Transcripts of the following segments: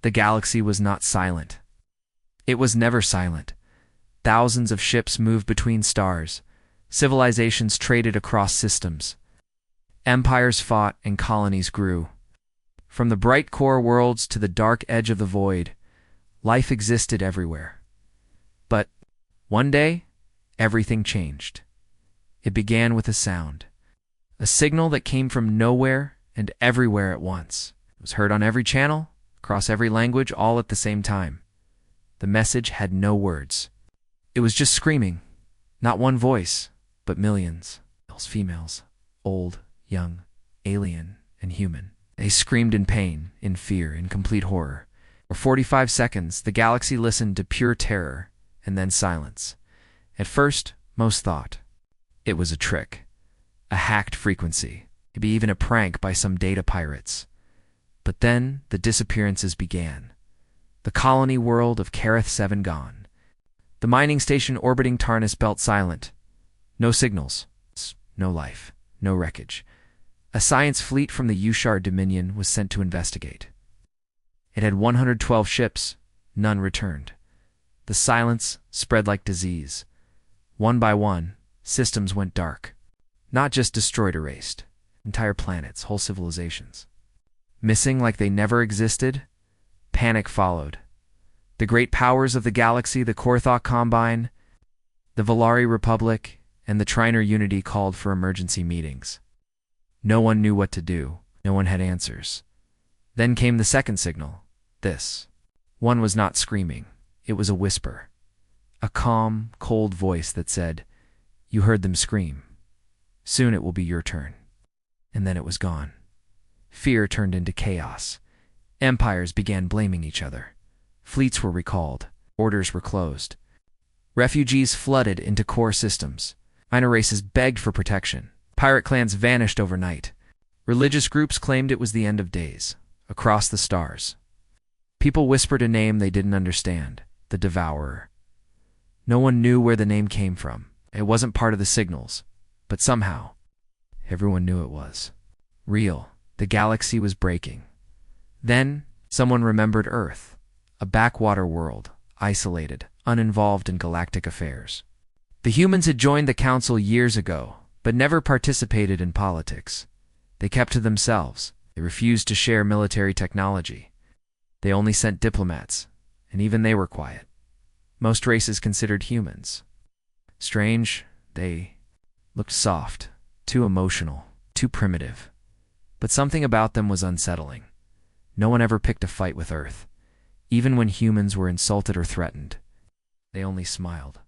The galaxy was not silent. It was never silent. Thousands of ships moved between stars. Civilizations traded across systems. Empires fought and colonies grew. From the bright core worlds to the dark edge of the void, life existed everywhere. But one day, everything changed. It began with a sound, a signal that came from nowhere and everywhere at once. It was heard on every channel, across every language, all at the same time. The message had no words. It was just screaming, not one voice, but millions, males, females, old, young, alien, and human. They screamed in pain, in fear, in complete horror. For 45 seconds, the galaxy listened to pure terror, and then silence. At first, most thought it was a trick, a hacked frequency, maybe even a prank by some data pirates. But then the disappearances began. The colony world of Kareth 7 gone. The mining station orbiting Tarnus Belt silent. No signals, no life, no wreckage. A science fleet from the Ushar Dominion was sent to investigate. It had 112 ships, none returned. The silence spread like disease. One by one, systems went dark. Not just destroyed, erased. Entire planets, whole civilizations. Missing like they never existed, panic followed. The great powers of the galaxy, the Korthok Combine, the Valari Republic, and the Triner Unity called for emergency meetings. No one knew what to do. No one had answers. Then came the second signal. This. One was not screaming. It was a whisper. A calm, cold voice that said, "You heard them scream. Soon it will be your turn." And then it was gone. Fear turned into chaos. Empires began blaming each other. Fleets were recalled. Orders were closed. Refugees flooded into core systems. Minor races begged for protection. Pirate clans vanished overnight. Religious groups claimed it was the end of days. Across the stars, people whispered a name they didn't understand, the Devourer. No one knew where the name came from. It wasn't part of the signals, but somehow, everyone knew it was. Real. The galaxy was breaking. Then, someone remembered Earth, a backwater world, isolated, uninvolved in galactic affairs. The humans had joined the council years ago, but never participated in politics. They kept to themselves. They refused to share military technology. They only sent diplomats, and even they were quiet. Most races considered humans strange. They looked soft, too emotional, too primitive. But something about them was unsettling. No one ever picked a fight with Earth. Even when humans were insulted or threatened, they only smiled.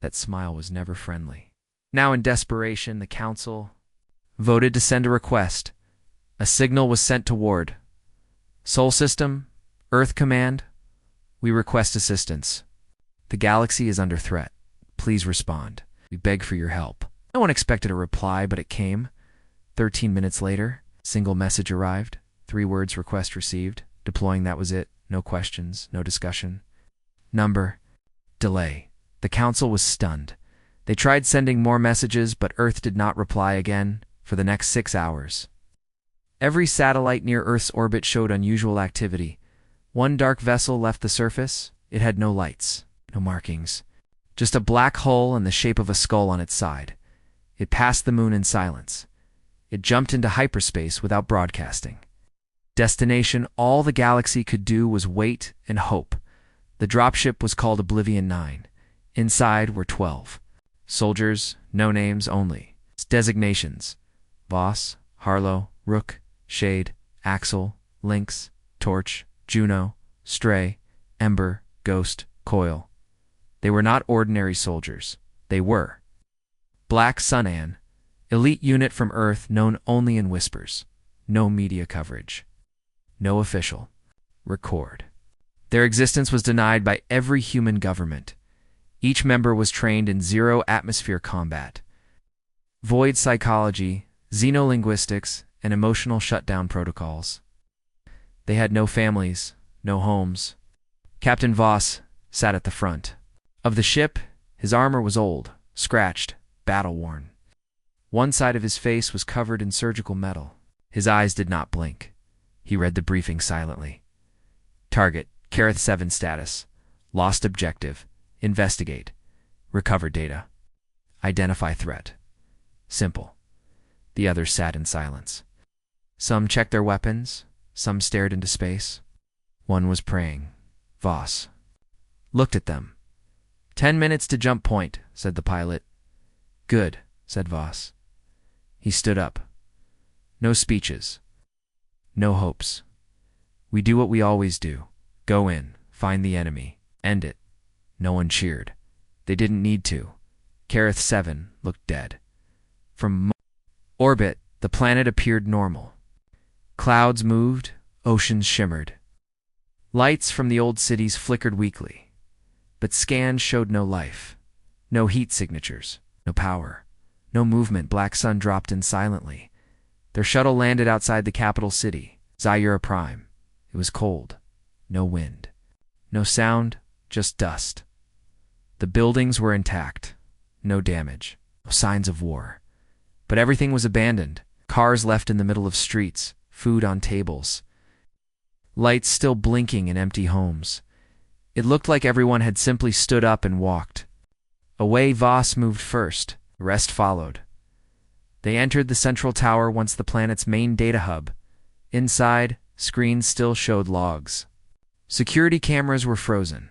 That smile was never friendly. Now in desperation, the council voted to send a request. A signal was sent toward Sol System, Earth Command, we request assistance. The galaxy is under threat. Please respond. We beg for your help. No one expected a reply, but it came. 13 minutes later, single message arrived. 3 words, request received. Deploying, that was it. No questions, no discussion. Number, delay. The council was stunned. They tried sending more messages, but Earth did not reply again for the next 6 hours. Every satellite near Earth's orbit showed unusual activity. One dark vessel left the surface. It had no lights, no markings, just a black hole in the shape of a skull on its side. It passed the moon in silence. It jumped into hyperspace without broadcasting. Destination, all the galaxy could do was wait and hope. The dropship was called Oblivion 9. Inside were 12. Soldiers, no names only. Designations: Voss, Harlow, Rook, Shade, Axel, Lynx, Torch, Juno, Stray, Ember, Ghost, Coil. They were not ordinary soldiers. They were Black Sunan, elite unit from Earth known only in whispers. No media coverage. No official record. Their existence was denied by every human government. Each member was trained in zero-atmosphere combat, void psychology, xenolinguistics, and emotional shutdown protocols. They had no families, no homes. Captain Voss sat at the front of the ship. His armor was old, scratched, battle-worn. One side of his face was covered in surgical metal. His eyes did not blink. He read the briefing silently. Target, Kareth 7 status. Lost objective. Investigate. Recover data. Identify threat. Simple. The others sat in silence. Some checked their weapons, some stared into space. One was praying. Voss looked at them. 10 minutes to jump point, said the pilot. Good, said Voss. He stood up. No speeches. No hopes. We do what we always do. Go in, find the enemy, end it. No one cheered. They didn't need to. Kareth 7 looked dead. From orbit, the planet appeared normal. Clouds moved, oceans shimmered. Lights from the old cities flickered weakly, but scans showed no life, no heat signatures, no power, no movement. Black Sun dropped in silently. Their shuttle landed outside the capital city, Zyura Prime. It was cold, no wind, no sound, just dust. The buildings were intact, no damage, no signs of war. But everything was abandoned, cars left in the middle of streets, food on tables, lights still blinking in empty homes. It looked like everyone had simply stood up and walked. Away. Voss moved first, the rest followed. They entered the central tower, once the planet's main data hub. Inside, screens still showed logs. Security cameras were frozen.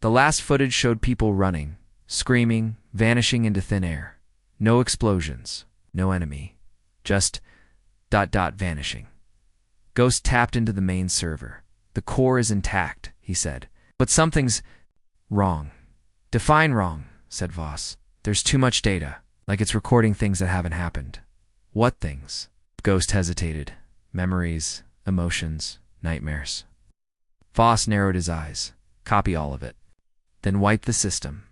The last footage showed people running, screaming, vanishing into thin air. No explosions, no enemy, just ... vanishing. Ghost tapped into the main server. The core is intact, he said. But something's wrong. Define wrong, said Voss. There's too much data, like it's recording things that haven't happened. What things? Ghost hesitated. Memories, emotions, nightmares. Voss narrowed his eyes. Copy all of it. Then wipe the system.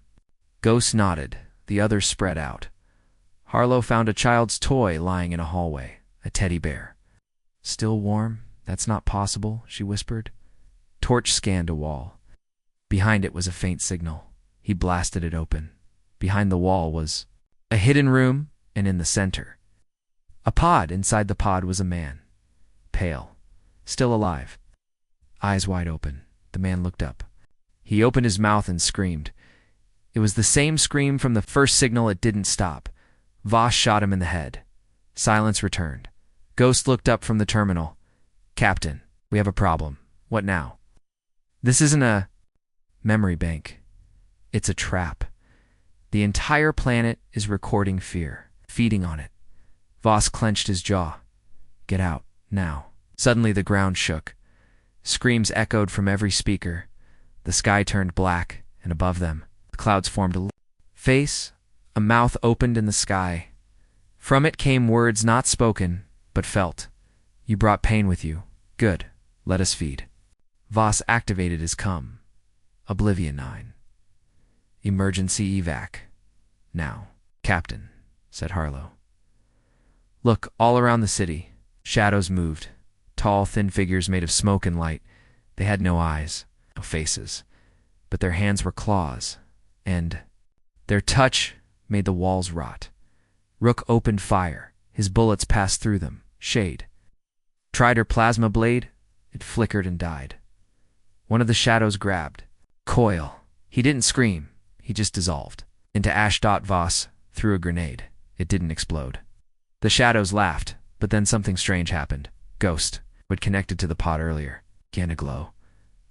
Ghost nodded. The others spread out. Harlow found a child's toy lying in a hallway, a teddy bear. Still warm? That's not possible, she whispered. Torch scanned a wall. Behind it was a faint signal. He blasted it open. Behind the wall was a hidden room, and in the center, a pod. Inside the pod was a man. Pale. Still alive. Eyes wide open. The man looked up. He opened his mouth and screamed. It was the same scream from the first signal. It didn't stop. Voss shot him in the head. Silence returned. Ghost looked up from the terminal. Captain, we have a problem. What now? This isn't a memory bank. It's a trap. The entire planet is recording fear, feeding on it. Voss clenched his jaw. Get out, now. Suddenly the ground shook. Screams echoed from every speaker. The sky turned black, and above them, the clouds formed a face. A mouth opened in the sky. From it came words not spoken, but felt. You brought pain with you. Good. Let us feed. Voss activated his cum. Oblivion 9. Emergency evac. Now. Captain, said Harlow. Look, all around the city. Shadows moved. Tall, thin figures made of smoke and light. They had no eyes, no faces. But their hands were claws, and their touch made the walls rot. Rook opened fire. His bullets passed through them. Shade. Tried her plasma blade. It flickered and died. One of the shadows grabbed. Coil. He didn't scream. He just dissolved. Into ash. Voss threw a grenade. It didn't explode. The shadows laughed, but then something strange happened. Ghost, who had connected to the pod earlier, began to glow.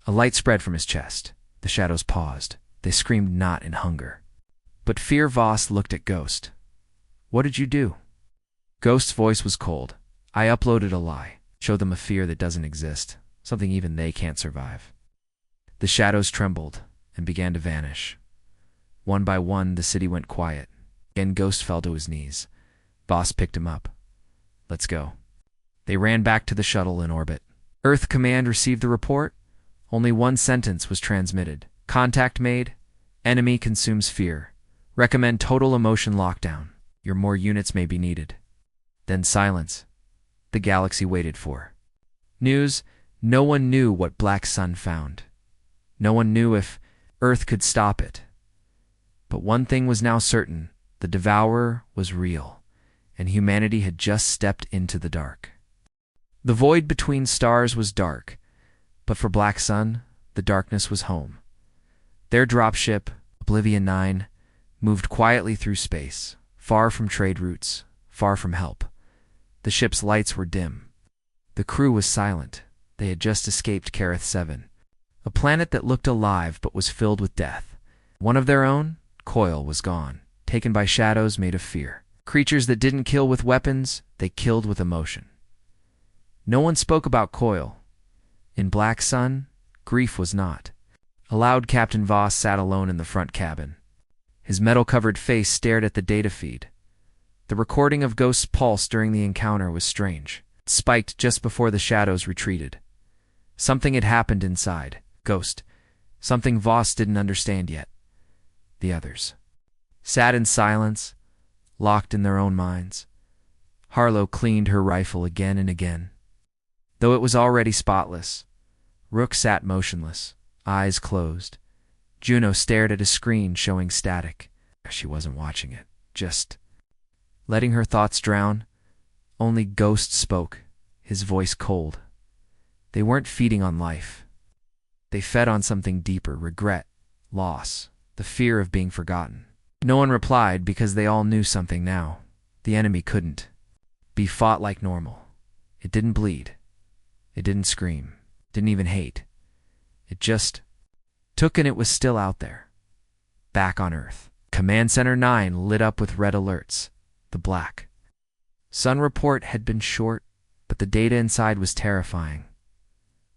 A light spread from his chest. The shadows paused. They screamed not in hunger, but fear. Voss looked at Ghost. What did you do? Ghost's voice was cold. I uploaded a lie. Showed them a fear that doesn't exist. Something even they can't survive. The shadows trembled and began to vanish. One by one, the city went quiet. Again, Ghost fell to his knees. Voss picked him up. Let's go. They ran back to the shuttle in orbit. Earth Command received the report. Only one sentence was transmitted. Contact made. Enemy consumes fear. Recommend total emotion lockdown. Your more units may be needed. Then silence. The galaxy waited for news. No one knew what Black Sun found. No one knew if Earth could stop it. But one thing was now certain. The Devourer was real, and humanity had just stepped into the dark. The void between stars was dark. But for Black Sun, the darkness was home. Their dropship, Oblivion 9, moved quietly through space, far from trade routes, far from help. The ship's lights were dim. The crew was silent. They had just escaped Kareth 7, a planet that looked alive but was filled with death. One of their own, Coil, was gone, taken by shadows made of fear. Creatures that didn't kill with weapons, they killed with emotion. No one spoke about Coil. In Black Sun, grief was not. Aloud, Captain Voss sat alone in the front cabin. His metal-covered face stared at the data feed. The recording of Ghost's pulse during the encounter was strange. It spiked just before the shadows retreated. Something had happened inside Ghost, something Voss didn't understand yet. The others sat in silence, locked in their own minds. Harlow cleaned her rifle again and again. Though it was already spotless, Rook sat motionless, eyes closed. Juno stared at a screen showing static. She wasn't watching it, just letting her thoughts drown. Only Ghost spoke, his voice cold. They weren't feeding on life. They fed on something deeper: regret, loss, the fear of being forgotten. No one replied because they all knew something now. The enemy couldn't be fought like normal. It didn't bleed. It didn't scream. Didn't even hate. It just took, and it was still out there. Back on Earth. Command Center 9 lit up with red alerts. The Black Sun report had been short, but the data inside was terrifying.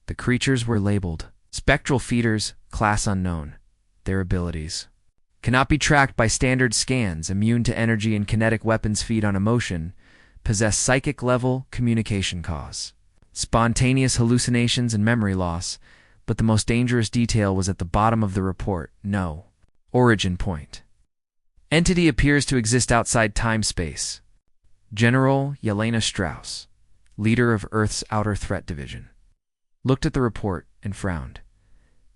The creatures were labeled spectral feeders, class unknown. Their abilities cannot be tracked by standard scans, immune to energy and kinetic weapons, feed on emotion, possess psychic-level communication cause, spontaneous hallucinations and memory loss, but the most dangerous detail was at the bottom of the report: no origin point. Entity appears to exist outside time-space. General Yelena Strauss, leader of Earth's Outer Threat Division, looked at the report and frowned.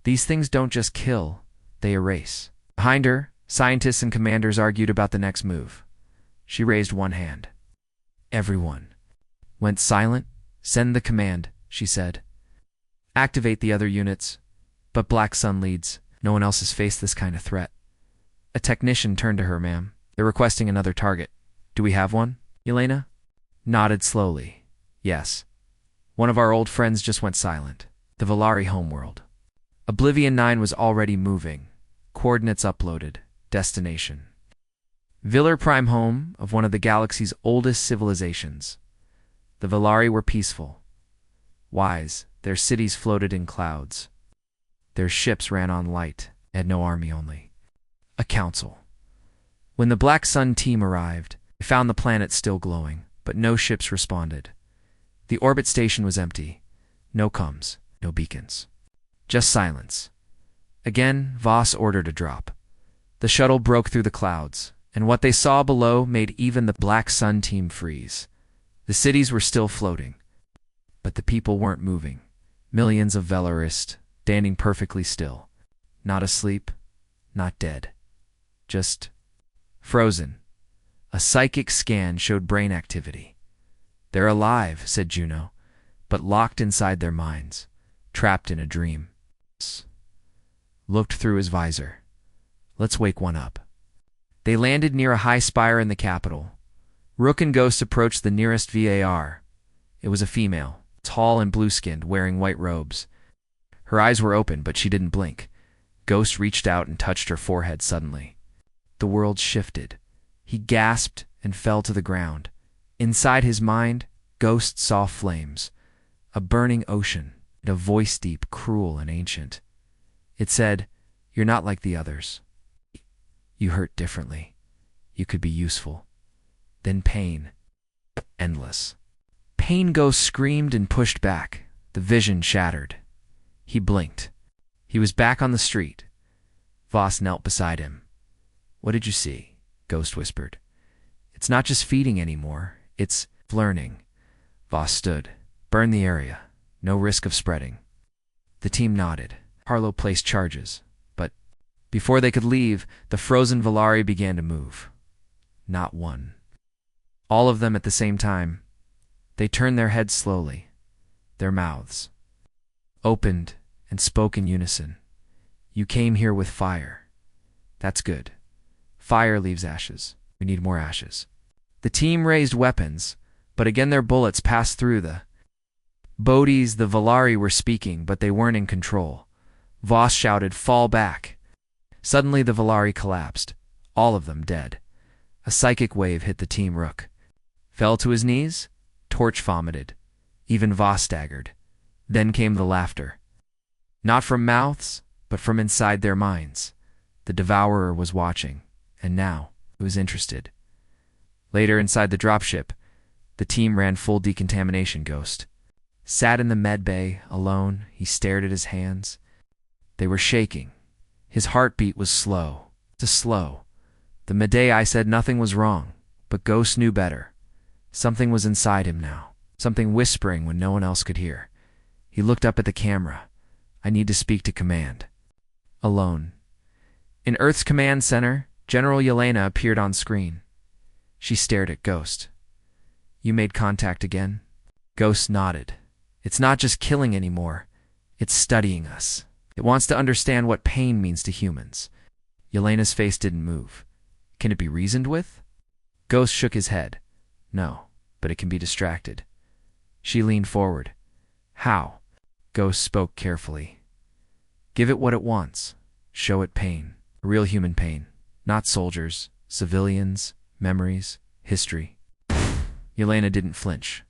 These things don't just kill, they erase. Behind her, scientists and commanders argued about the next move. She raised one hand. Everyone went silent. Send the command, she said. Activate the other units. But Black Sun leads. No one else has faced this kind of threat. A technician turned to her. Ma'am, they're requesting another target. Do we have one? Yelena nodded slowly. Yes. One of our old friends just went silent. The Valari homeworld. Oblivion 9 was already moving. Coordinates uploaded. Destination: Villar Prime, home of one of the galaxy's oldest civilizations. The Valari were peaceful, wise. Their cities floated in clouds. Their ships ran on light, had no army, only a council. When the Black Sun team arrived, they found the planet still glowing, but no ships responded. The orbit station was empty. No comms, no beacons. Just silence. Again, Voss ordered a drop. The shuttle broke through the clouds, and what they saw below made even the Black Sun team freeze. The cities were still floating, but the people weren't moving. Millions of Velarists, standing perfectly still. Not asleep, not dead. Just frozen. A psychic scan showed brain activity. They're alive, said Juno, but locked inside their minds, trapped in a dream. Looked through his visor. Let's wake one up. They landed near a high spire in the capital. Rook and Ghost approached the nearest VAR. It was a female, tall and blue-skinned, wearing white robes. Her eyes were open, but she didn't blink. Ghost reached out and touched her forehead suddenly. The world shifted. He gasped and fell to the ground. Inside his mind, Ghost saw flames, a burning ocean, and a voice deep, cruel, and ancient. It said, "You're not like the others. You hurt differently. You could be useful." Then pain. Endless. Pain. Ghost screamed and pushed back. The vision shattered. He blinked. He was back on the street. Voss knelt beside him. "What did you see?" Ghost whispered. "It's not just feeding anymore. It's learning." Voss stood. "Burn the area. No risk of spreading." The team nodded. Harlow placed charges, but before they could leave, the frozen Valari began to move. Not one. All of them at the same time. They turned their heads slowly, their mouths opened, and spoke in unison. You came here with fire. That's good. Fire leaves ashes. We need more ashes. The team raised weapons, but again their bullets passed through the Bodis. The Valari were speaking, but they weren't in control. Voss shouted, "Fall back!" Suddenly the Valari collapsed, all of them dead. A psychic wave hit the team Rook. Fell to his knees? Torch vomited. Even Voss staggered. Then came the laughter. Not from mouths, but from inside their minds. The Devourer was watching, and now he was interested. Later, inside the dropship, the team ran full decontamination Ghost. Sat in the med bay, alone, he stared at his hands. They were shaking. His heartbeat was slow. Slow. The Medei said nothing was wrong, but Ghost knew better. Something was inside him now, something whispering when no one else could hear. He looked up at the camera. I need to speak to command. Alone. In Earth's command center, General Yelena appeared on screen. She stared at Ghost. You made contact again? Ghost nodded. It's not just killing anymore. It's studying us. It wants to understand what pain means to humans. Yelena's face didn't move. Can it be reasoned with? Ghost shook his head. No, but it can be distracted. She leaned forward. How? Ghost spoke carefully. Give it what it wants. Show it pain. Real human pain. Not soldiers, civilians, memories, history. Yelena didn't flinch.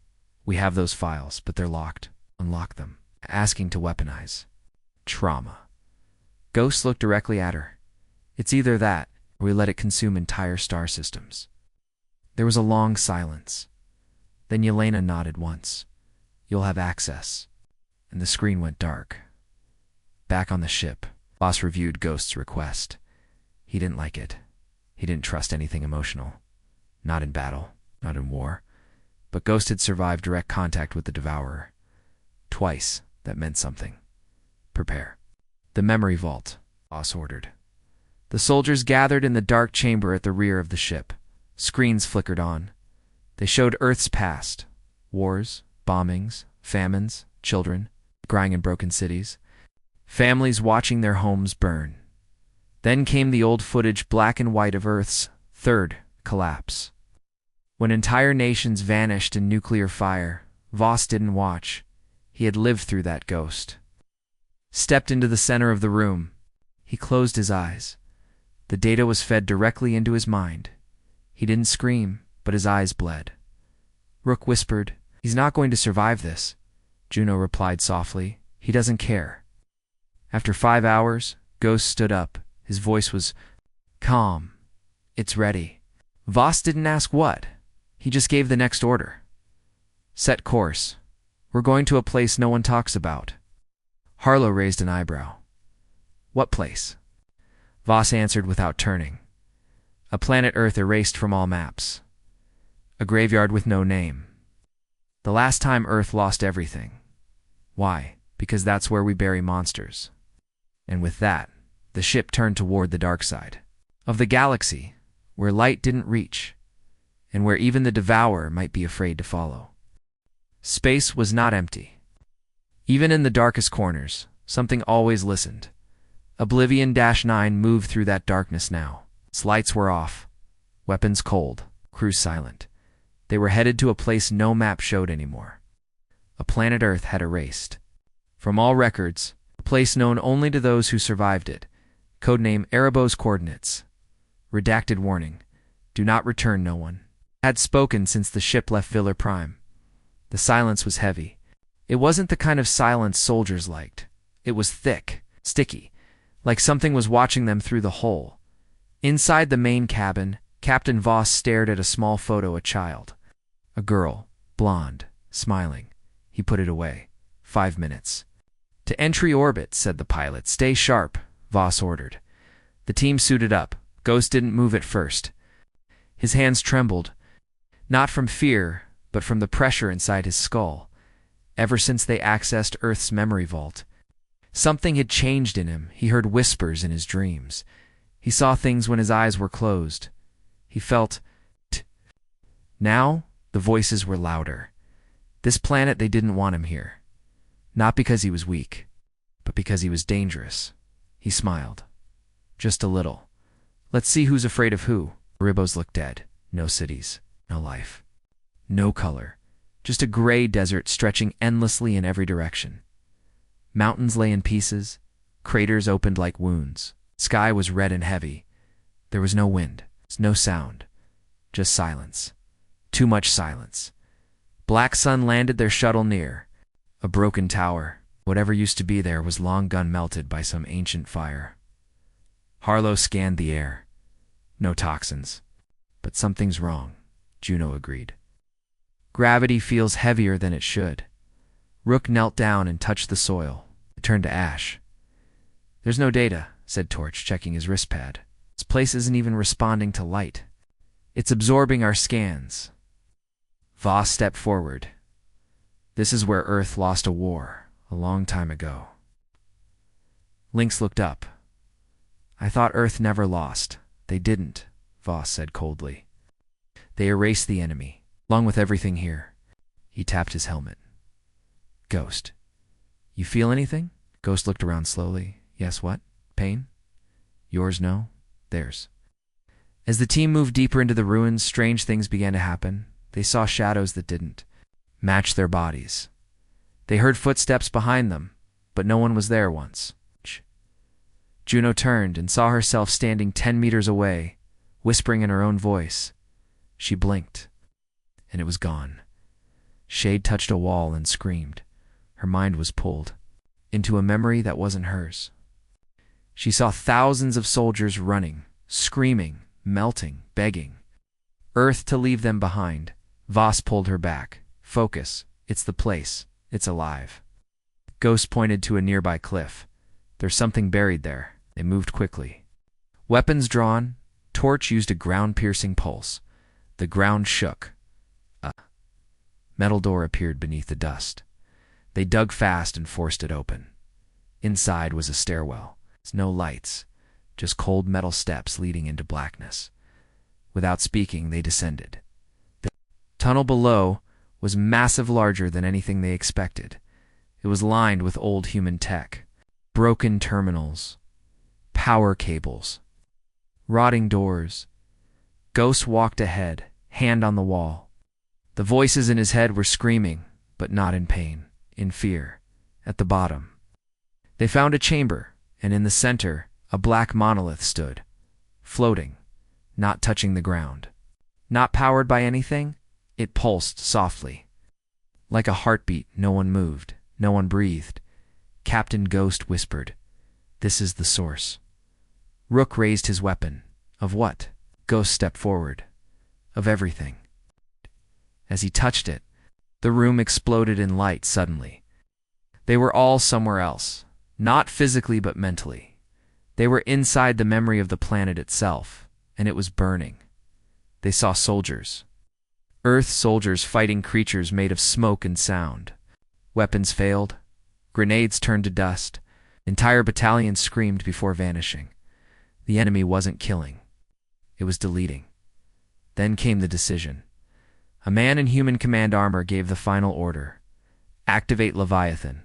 We have those files, but they're locked. Unlock them. Asking to weaponize. Trauma. Ghost looked directly at her. It's either that, or we let it consume entire star systems. There was a long silence. Then Yelena nodded once. You'll have access. And the screen went dark. Back on the ship, Voss reviewed Ghost's request. He didn't like it. He didn't trust anything emotional. Not in battle, not in war. But Ghost had survived direct contact with the Devourer. Twice, that meant something. Prepare. The memory vault, Voss ordered. The soldiers gathered in the dark chamber at the rear of the ship. Screens flickered on. They showed Earth's past. Wars, bombings, famines, children, crying in broken cities. Families watching their homes burn. Then came the old footage, black and white, of Earth's third collapse. When entire nations vanished in nuclear fire, Voss didn't watch. He had lived through that. Ghost stepped into the center of the room. He closed his eyes. The data was fed directly into his mind. He didn't scream, but his eyes bled. Rook whispered, "He's not going to survive this." Juno replied softly, "He doesn't care." After 5 hours, Ghost stood up. His voice was calm. "It's ready." Voss didn't ask what. He just gave the next order. "Set course. We're going to a place no one talks about." Harlow raised an eyebrow. "What place?" Voss answered without turning. "A planet Earth erased from all maps. A graveyard with no name. The last time Earth lost everything. Why? Because that's where we bury monsters." And with that, the ship turned toward the dark side of the galaxy, where light didn't reach, and where even the Devourer might be afraid to follow. Space was not empty. Even in the darkest corners, something always listened. Oblivion-9 moved through that darkness now. Its lights were off, weapons cold, crew silent. They were headed to a place no map showed anymore. A planet Earth had erased. From all records, a place known only to those who survived it. Codename Erebos Coordinates. Redacted warning. Do not return, no one. Had spoken since the ship left Viller Prime. The silence was heavy. It wasn't the kind of silence soldiers liked. It was thick, sticky, like something was watching them through the hole. Inside the main cabin, Captain Voss stared at a small photo of a child. A girl, blonde, smiling. He put it away. 5 minutes. "To entry orbit," said the pilot. "Stay sharp," Voss ordered. The team suited up. Ghost didn't move at first. His hands trembled, not from fear, but from the pressure inside his skull. Ever since they accessed Earth's memory vault, something had changed in him. He heard whispers in his dreams. He saw things when his eyes were closed. He felt Now, the voices were louder. This planet, they didn't want him here. Not because he was weak, but because he was dangerous. He smiled. Just a little. Let's see who's afraid of who. Ribos looked dead. No cities. No life. No color. Just a gray desert stretching endlessly in every direction. Mountains lay in pieces. Craters opened like wounds. Sky was red and heavy. There was no wind. No sound. Just silence. Too much silence. Black Sun landed their shuttle near. A broken tower. Whatever used to be there was long gone melted by some ancient fire. Harlow scanned the air. No toxins. But something's wrong, Juno agreed. Gravity feels heavier than it should. Rook knelt down and touched the soil. It turned to ash. There's no data, said Torch, checking his wrist pad. This place isn't even responding to light. It's absorbing our scans. Voss stepped forward. This is where Earth lost a war, a long time ago. Lynx looked up. I thought Earth never lost. They didn't, Voss said coldly. They erased the enemy, along with everything here. He tapped his helmet. Ghost. You feel anything? Ghost looked around slowly. Yes, what? Pain? Yours, no. Theirs. As the team moved deeper into the ruins, strange things began to happen. They saw shadows that didn't match their bodies. They heard footsteps behind them, but no one was there once. Juno turned and saw herself standing 10 meters away, whispering in her own voice. She blinked, and it was gone. Shade touched a wall and screamed. Her mind was pulled into a memory that wasn't hers. She saw thousands of soldiers running, screaming, melting, begging. Earth to leave them behind. Voss pulled her back. Focus. It's the place. It's alive. Ghost pointed to a nearby cliff. There's something buried there. They moved quickly. Weapons drawn, Torch used a ground-piercing pulse. The ground shook. A metal door appeared beneath the dust. They dug fast and forced it open. Inside was a stairwell. No lights, just cold metal steps leading into blackness. Without speaking, they descended. The tunnel below was massive, larger than anything they expected. It was lined with old human tech, broken terminals, power cables, rotting doors. Ghost walked ahead, hand on the wall. The voices in his head were screaming, but not in pain, in fear. At the bottom, they found a chamber, and in the center, a black monolith stood, floating, not touching the ground. Not powered by anything, it pulsed softly. Like a heartbeat, no one moved, no one breathed. Captain Ghost whispered, "This is the source." Rook raised his weapon. Of what? Ghost stepped forward. Of everything. As he touched it, the room exploded in light suddenly. They were all somewhere else, not physically but mentally. They were inside the memory of the planet itself, and it was burning. They saw soldiers. Earth soldiers fighting creatures made of smoke and sound. Weapons failed. Grenades turned to dust. Entire battalions screamed before vanishing. The enemy wasn't killing. It was deleting. Then came the decision. A man in human command armor gave the final order. Activate Leviathan.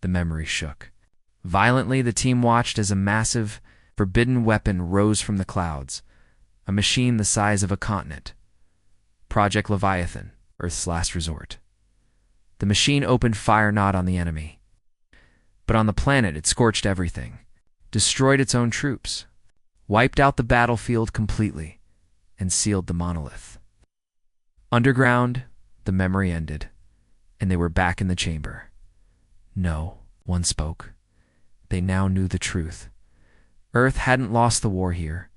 The memory shook. Violently, the team watched as a massive, forbidden weapon rose from the clouds. A machine the size of a continent. Project Leviathan, Earth's last resort. The machine opened fire not on the enemy, but on the planet. It scorched everything, destroyed its own troops, wiped out the battlefield completely, and sealed the monolith. Underground, the memory ended, and they were back in the chamber. No, one spoke. They now knew the truth. Earth hadn't lost the war here.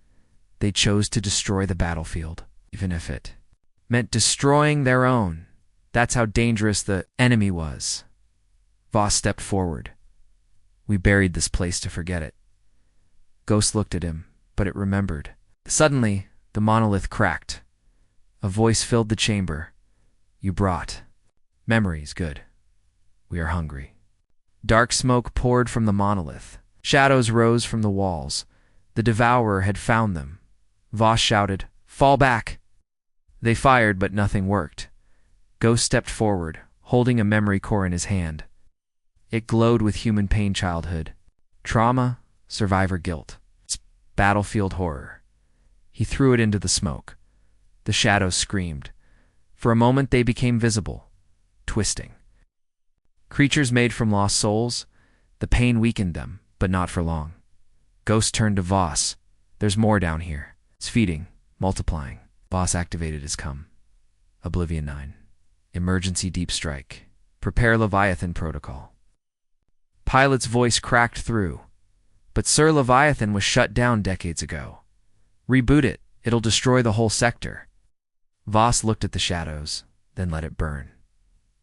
They chose to destroy the battlefield, even if it meant destroying their own. That's how dangerous the enemy was. Voss stepped forward. We buried this place to forget it. Ghost looked at him, but it remembered. Suddenly, the monolith cracked. A voice filled the chamber. You brought memories. Good. We are hungry. Dark smoke poured from the monolith. Shadows rose from the walls. The devourer had found them. Voss shouted, "Fall back!" They fired, but nothing worked. Ghost stepped forward, holding a memory core in his hand. It glowed with human pain, childhood, trauma, survivor guilt, battlefield horror. He threw it into the smoke. The shadows screamed. For a moment they became visible, twisting. Creatures made from lost souls, the pain weakened them, but not for long. Ghost turned to Voss. There's more down here. It's feeding, multiplying. Voss activated his come. Oblivion 9. Emergency deep strike. Prepare Leviathan protocol. Pilot's voice cracked through. But Sir Leviathan was shut down decades ago. Reboot it. It'll destroy the whole sector. Voss looked at the shadows, then let it burn.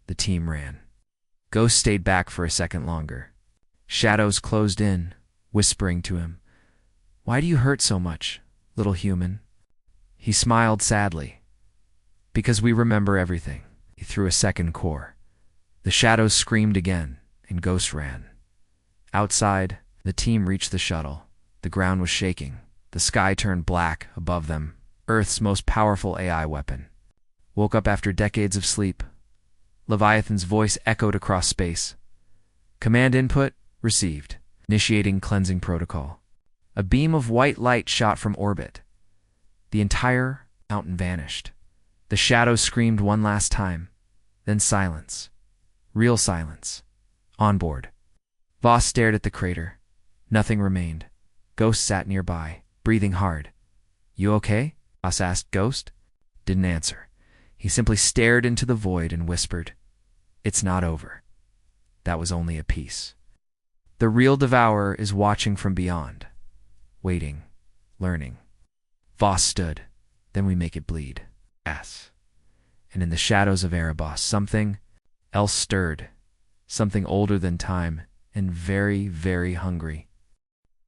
The team ran. Ghost stayed back for a second longer. Shadows closed in, whispering to him, "Why do you hurt so much, little human?" He smiled sadly. "Because we remember everything." He threw a second core. The shadows screamed again, and Ghost ran. Outside, the team reached the shuttle. The ground was shaking. The sky turned black above them. Earth's most powerful AI weapon. Woke up after decades of sleep. Leviathan's voice echoed across space. Command input received. Initiating cleansing protocol. A beam of white light shot from orbit. The entire mountain vanished. The shadows screamed one last time. Then silence. Real silence. On board. Voss stared at the crater. Nothing remained. Ghost sat nearby, breathing hard. "You okay?" Voss asked Ghost. Didn't answer. He simply stared into the void and whispered, "It's not over." That was only a piece. The real devourer is watching from beyond. Waiting. Learning. Voss stood. Then we make it bleed. Yes. And in the shadows of Erebos, something else stirred. Something older than time and very, very hungry.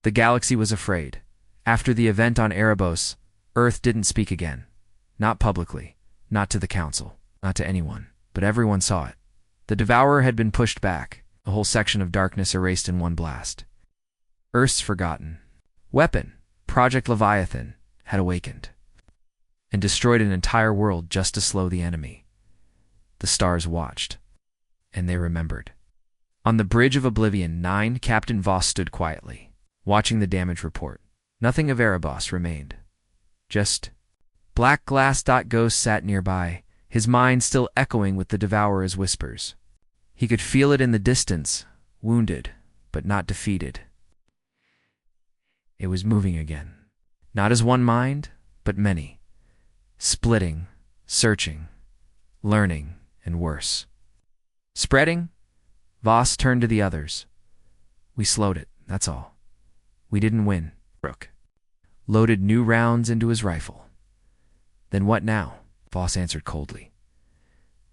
The galaxy was afraid. After the event on Erebos, Earth didn't speak again. Not publicly. Not to the Council. Not to anyone. But everyone saw it. The devourer had been pushed back. A whole section of darkness erased in one blast. Earth's forgotten weapon, Project Leviathan, had awakened and destroyed an entire world just to slow the enemy. The stars watched, and they remembered. On the bridge of Oblivion 9, Captain Voss stood quietly, watching the damage report. Nothing of Erebos remained. Just black glass. Ghost sat nearby, his mind still echoing with the devourer's whispers. He could feel it in the distance, wounded, but not defeated. It was moving again. Not as one mind, but many. Splitting, searching, learning, and worse. Spreading? Voss turned to the others. We slowed it, that's all. We didn't win. Rook loaded new rounds into his rifle. Then what now? Voss answered coldly.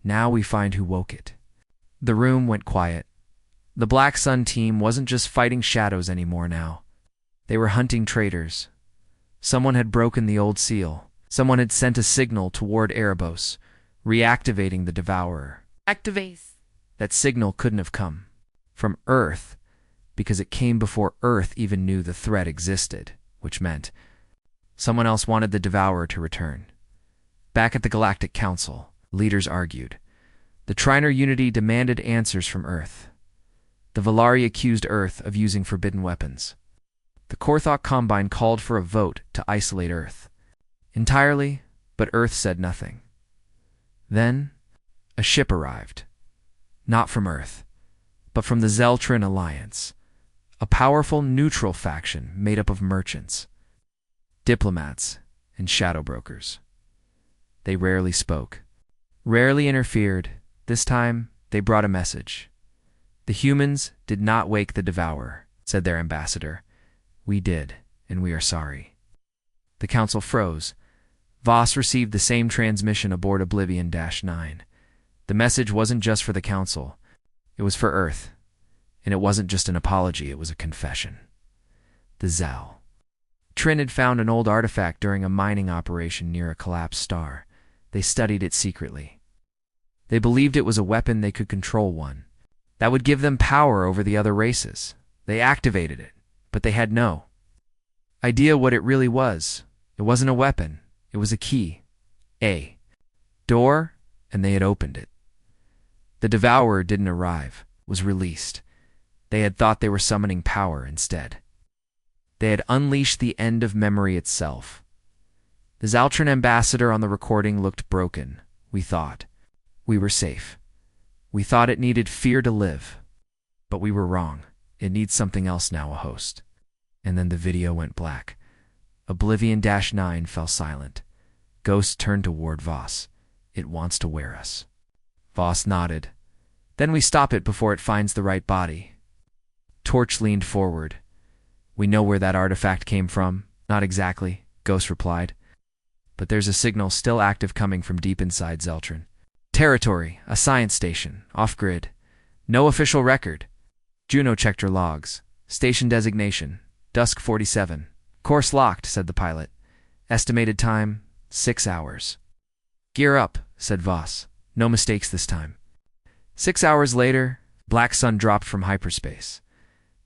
Now we find who woke it. The room went quiet. The Black Sun team wasn't just fighting shadows anymore now. They were hunting traitors. Someone had broken the old seal. Someone had sent a signal toward Erebos, reactivating the devourer. Activate. That signal couldn't have come from Earth, because it came before Earth even knew the threat existed, which meant someone else wanted the devourer to return. Back at the Galactic Council, leaders argued. The Triner Unity demanded answers from Earth. The Valari accused Earth of using forbidden weapons. The Korthok Combine called for a vote to isolate Earth. Entirely, but Earth said nothing. Then, a ship arrived. Not from Earth, but from the Zeltran Alliance, a powerful neutral faction made up of merchants, diplomats, and shadow brokers. They rarely spoke, rarely interfered. This time, they brought a message. The humans did not wake the devourer, said their ambassador. We did, and we are sorry. The council froze. Voss received the same transmission aboard Oblivion-9. The message wasn't just for the council. It was for Earth. And it wasn't just an apology, it was a confession. The Zal. Trin had found an old artifact during a mining operation near a collapsed star. They studied it secretly. They believed it was a weapon they could control one. That would give them power over the other races. They activated it, but they had no idea what it really was. It wasn't a weapon. It was a key. A door, and they had opened it. The devourer didn't arrive, was released. They had thought they were summoning power instead. They had unleashed the end of memory itself. The Zaltran ambassador on the recording looked broken, we thought. We were safe. We thought it needed fear to live. But we were wrong. It needs something else now, a host. And then the video went black. Oblivion-9 fell silent. Ghost turned toward Voss. It wants to wear us. Voss nodded. Then we stop it before it finds the right body. Torch leaned forward. We know where that artifact came from. Not exactly, Ghost replied. But there's a signal still active coming from deep inside Zeltron. Territory, a science station, off-grid. No official record. Juno checked her logs. Station designation, Dusk 47. Course locked, said the pilot. Estimated time, 6 hours. Gear up, said Voss. No mistakes this time. 6 hours later, Black Sun dropped from hyperspace.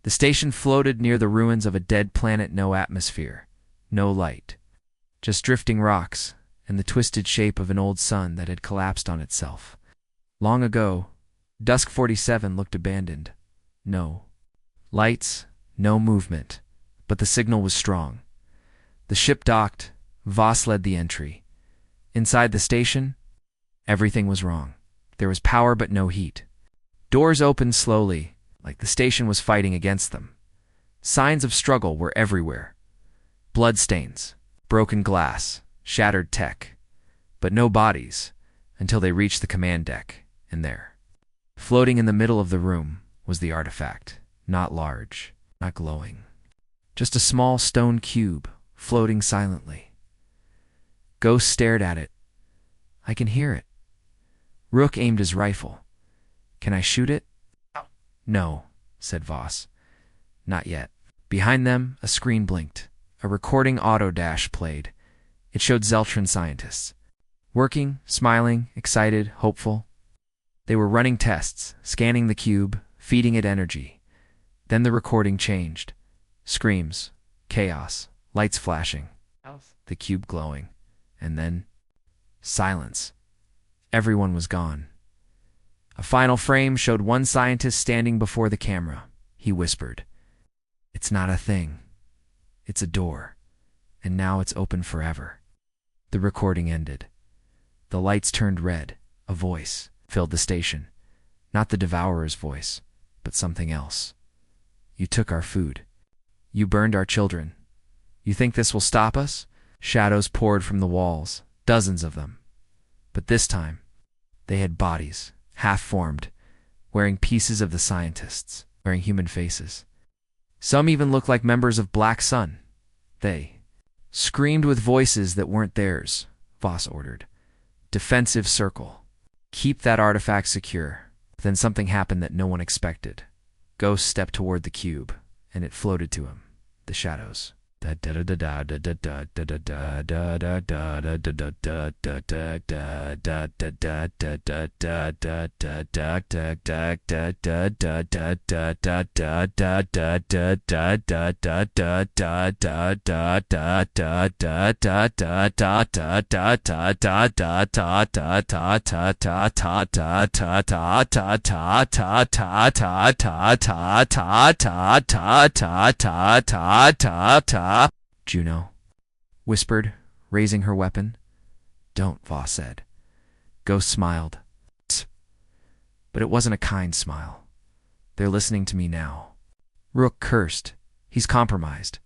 The station floated near the ruins of a dead planet, no atmosphere, no light. Just drifting rocks and the twisted shape of an old sun that had collapsed on itself. Long ago, Dusk 47 looked abandoned. No lights, no movement, but the signal was strong. The ship docked. Voss led the entry. Inside the station, everything was wrong. There was power but no heat. Doors opened slowly, like the station was fighting against them. Signs of struggle were everywhere. Bloodstains, broken glass, shattered tech. But no bodies, until they reached the command deck, and there, floating in the middle of the room, was the artifact. Not large, not glowing. Just a small stone cube, floating silently. Ghost stared at it. I can hear it. Rook aimed his rifle. Can I shoot it? No, said Voss. Not yet. Behind them, a screen blinked. A recording auto-dash played. It showed Zeltron scientists. Working, smiling, excited, hopeful. They were running tests, scanning the cube, feeding it energy. Then the recording changed. Screams, chaos, lights flashing, the cube glowing, and then silence. Everyone was gone. A final frame showed one scientist standing before the camera. He whispered, "It's not a thing. It's a door. And now it's open forever." The recording ended. The lights turned red. A voice filled the station. Not the Devourer's voice, but something else. "You took our food. You burned our children. You think this will stop us?" Shadows poured from the walls, dozens of them. But this time, they had bodies, half-formed, wearing pieces of the scientists, wearing human faces. Some even looked like members of Black Sun. They screamed with voices that weren't theirs. Voss ordered. "Defensive circle. Keep that artifact secure." Then something happened that no one expected. Ghost stepped toward the cube, and it floated to him. The shadows. Juno whispered, raising her weapon. "Don't," Voss said. Ghost smiled. "Tsk." But it wasn't a kind smile. "They're listening to me now." Rook cursed. "He's compromised."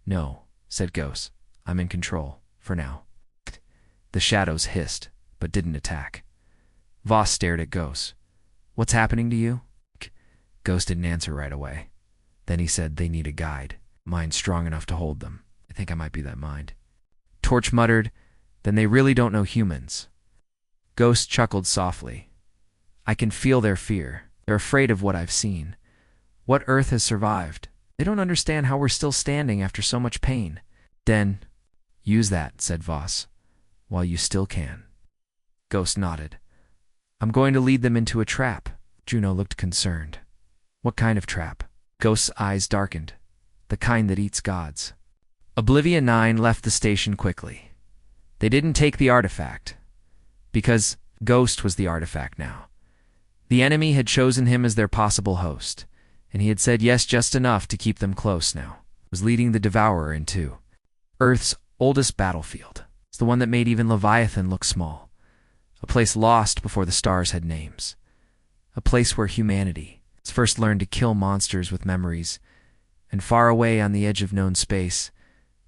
"No," said Ghost. "I'm in control, for now." The shadows hissed, but didn't attack. Voss stared at Ghost. "What's happening to you?" Ghost didn't answer right away. Then he said, "They need a guide. Mind strong enough to hold them. I think I might be that mind." Torch muttered, "Then they really don't know humans." Ghost chuckled softly. "I can feel their fear. They're afraid of what I've seen. What Earth has survived. They don't understand how we're still standing after so much pain." "Then use that," said Voss, "while you still can." Ghost nodded. "I'm going to lead them into a trap." Juno looked concerned. "What kind of trap?" Ghost's eyes darkened. "The kind that eats gods." Oblivion-9 left the station quickly. They didn't take the artifact, because Ghost was the artifact now. The enemy had chosen him as their possible host, and he had said yes just enough to keep them close now. Was leading the Devourer into Earth's oldest battlefield. It's the one that made even Leviathan look small. A place lost before the stars had names. A place where humanity first learned to kill monsters with memories, and far away on the edge of known space,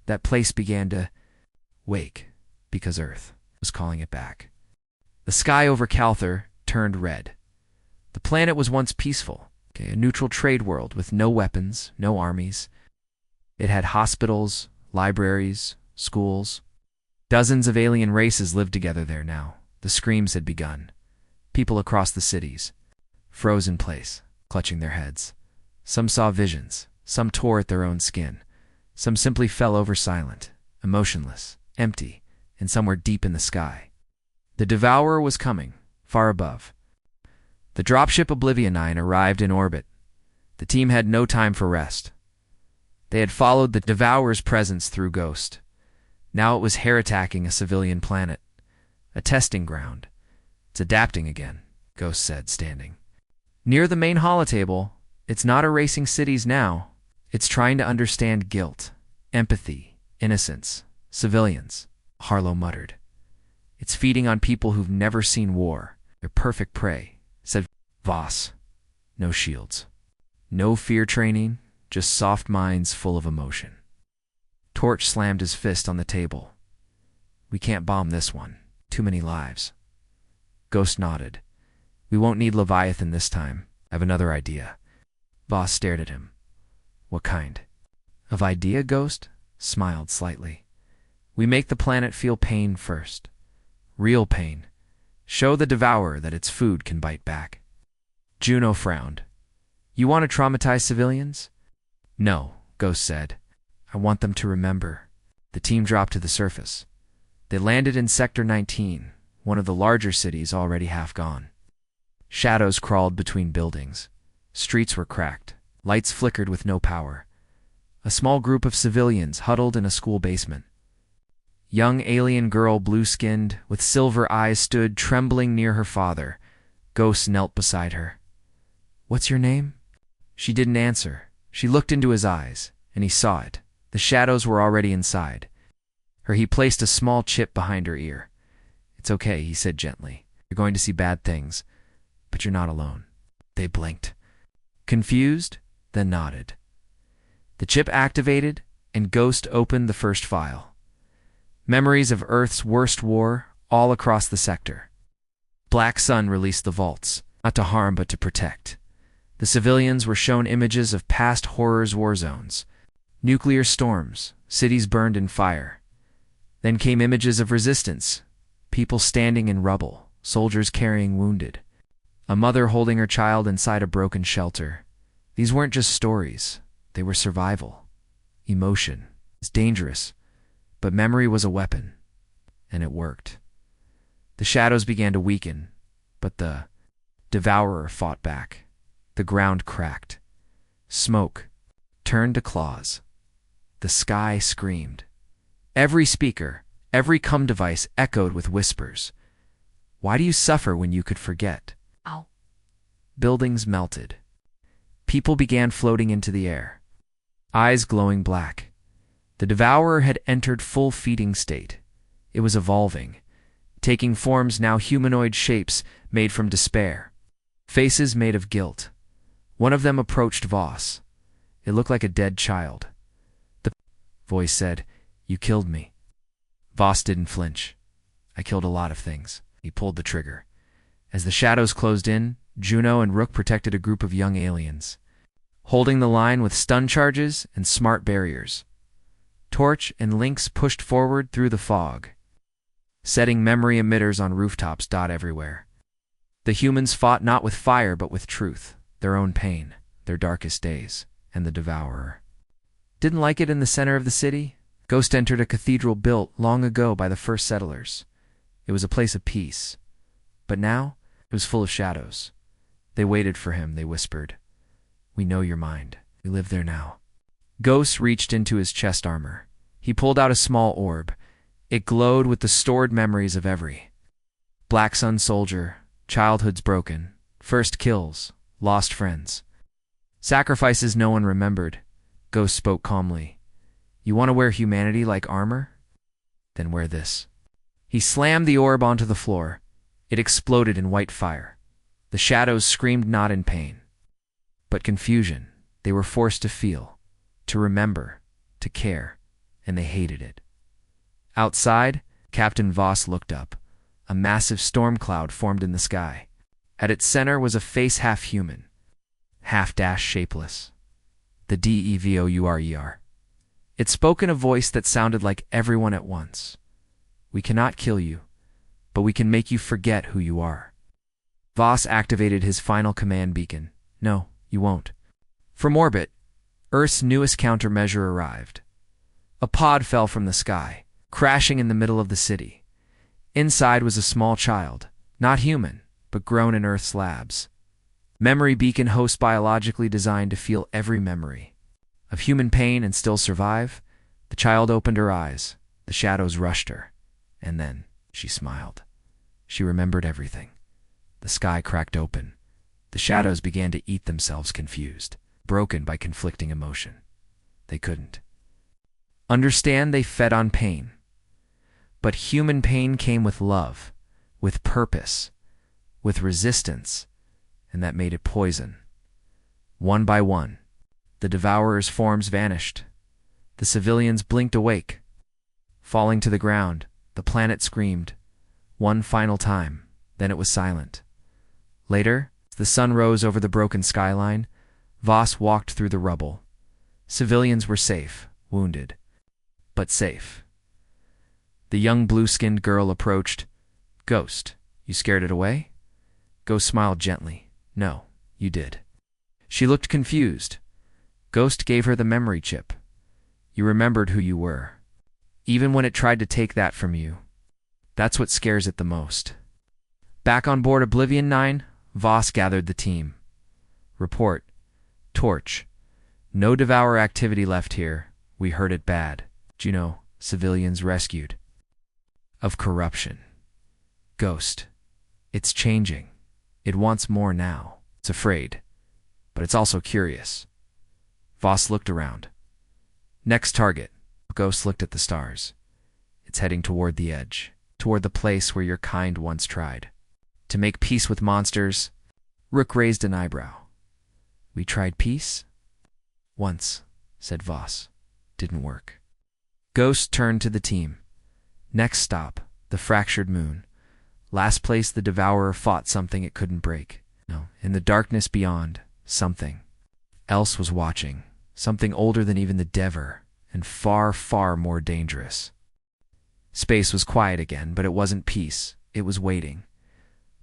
that place began to wake because Earth was calling it back. The sky over Calther turned red. The planet was once peaceful, a neutral trade world with no weapons, no armies. It had hospitals, libraries, schools. Dozens of alien races lived together there now. The screams had begun. People across the cities froze in place, clutching their heads. Some saw visions. Some tore at their own skin. Some simply fell over silent, emotionless, empty, and somewhere deep in the sky. The Devourer was coming, far above. The dropship Oblivionine arrived in orbit. The team had no time for rest. They had followed the Devourer's presence through Ghost. Now it was hair-attacking a civilian planet. A testing ground. It's adapting again, Ghost said, standing. Near the main holotable, it's not erasing cities now. It's trying to understand guilt, empathy, innocence, civilians, Harlow muttered. It's feeding on people who've never seen war. They're perfect prey, said Voss. No shields. No fear training, just soft minds full of emotion. Torch slammed his fist on the table. We can't bomb this one. Too many lives. Ghost nodded. We won't need Leviathan this time. I have another idea. Voss stared at him. What kind? Of idea, Ghost? Smiled slightly. We make the planet feel pain first. Real pain. Show the Devourer that its food can bite back. Juno frowned. You want to traumatize civilians? No, Ghost said. I want them to remember. The team dropped to the surface. They landed in Sector 19, one of the larger cities already half gone. Shadows crawled between buildings. Streets were cracked. Lights flickered with no power. A small group of civilians huddled in a school basement. Young alien girl, blue-skinned, with silver eyes, stood trembling near her father. Ghost knelt beside her. What's your name? She didn't answer. She looked into his eyes, and he saw it. The shadows were already inside. He placed a small chip behind her ear. It's okay, he said gently. You're going to see bad things, but you're not alone. They blinked. Confused, then nodded. The chip activated, and Ghost opened the first file. Memories of Earth's worst war all across the sector. Black Sun released the vaults, not to harm but to protect. The civilians were shown images of past horrors' war zones. Nuclear storms, cities burned in fire. Then came images of resistance, people standing in rubble, soldiers carrying wounded. A mother holding her child inside a broken shelter. These weren't just stories, they were survival. Emotion. It's dangerous, but memory was a weapon, and it worked. The shadows began to weaken, but the Devourer fought back. The ground cracked. Smoke turned to claws. The sky screamed. Every speaker, every comm device echoed with whispers. Why do you suffer when you could forget? Ow. Buildings melted. People began floating into the air, eyes glowing black. The Devourer had entered full feeding state. It was evolving, taking forms now humanoid shapes made from despair, faces made of guilt. One of them approached Voss. It looked like a dead child. The voice said, You killed me. Voss didn't flinch. I killed a lot of things. He pulled the trigger. As the shadows closed in, Juno and Rook protected a group of young aliens, holding the line with stun charges and smart barriers. Torch and Lynx pushed forward through the fog, setting memory emitters on rooftops everywhere. The humans fought not with fire but with truth, their own pain, their darkest days, and the Devourer. Didn't like it in the center of the city? Ghost entered a cathedral built long ago by the first settlers. It was a place of peace. But now, it was full of shadows. They waited for him, they whispered. We know your mind. We live there now. Ghost reached into his chest armor. He pulled out a small orb. It glowed with the stored memories of every Black Sun soldier, childhoods broken, first kills, lost friends. Sacrifices no one remembered. Ghost spoke calmly. You want to wear humanity like armor? Then wear this. He slammed the orb onto the floor. It exploded in white fire. The shadows screamed not in pain, but confusion. They were forced to feel, to remember, to care, and they hated it. Outside, Captain Voss looked up. A massive storm cloud formed in the sky. At its center was a face half human, half shapeless. The Devour. It spoke in a voice that sounded like everyone at once. We cannot kill you, but we can make you forget who you are. Voss activated his final command beacon. No, you won't. From orbit, Earth's newest countermeasure arrived. A pod fell from the sky, crashing in the middle of the city. Inside was a small child, not human, but grown in Earth's labs. Memory beacon host biologically designed to feel every memory. Of human pain and still survive, the child opened her eyes. The shadows rushed her. And then she smiled. She remembered everything. The sky cracked open. The shadows began to eat themselves confused, broken by conflicting emotion. They couldn't understand. They fed on pain. But human pain came with love, with purpose, with resistance, and that made it poison. One by one, the devourer's forms vanished. The civilians blinked awake. Falling to the ground, the planet screamed. One final time, then it was silent. Later, as the sun rose over the broken skyline, Voss walked through the rubble. Civilians were safe, wounded, but safe. The young blue-skinned girl approached. Ghost, you scared it away? Ghost smiled gently. No, you did. She looked confused. Ghost gave her the memory chip. You remembered who you were, even when it tried to take that from you. That's what scares it the most. Back on board Oblivion 9, Voss gathered the team. Report. Torch. No Devour activity left here. We heard it bad. Juno, civilians rescued. Of corruption. Ghost. It's changing. It wants more now. It's afraid. But it's also curious. Voss looked around. Next target. Ghost looked at the stars. It's heading toward the edge. Toward the place where your kind once tried to make peace with monsters. Rook raised an eyebrow. We tried peace? Once, said Voss. Didn't work. Ghost turned to the team. Next stop, the fractured moon. Last place the Devourer fought something it couldn't break. No, in the darkness beyond, something else was watching. Something older than even the Dever, and far, far more dangerous. Space was quiet again, but it wasn't peace. It was waiting.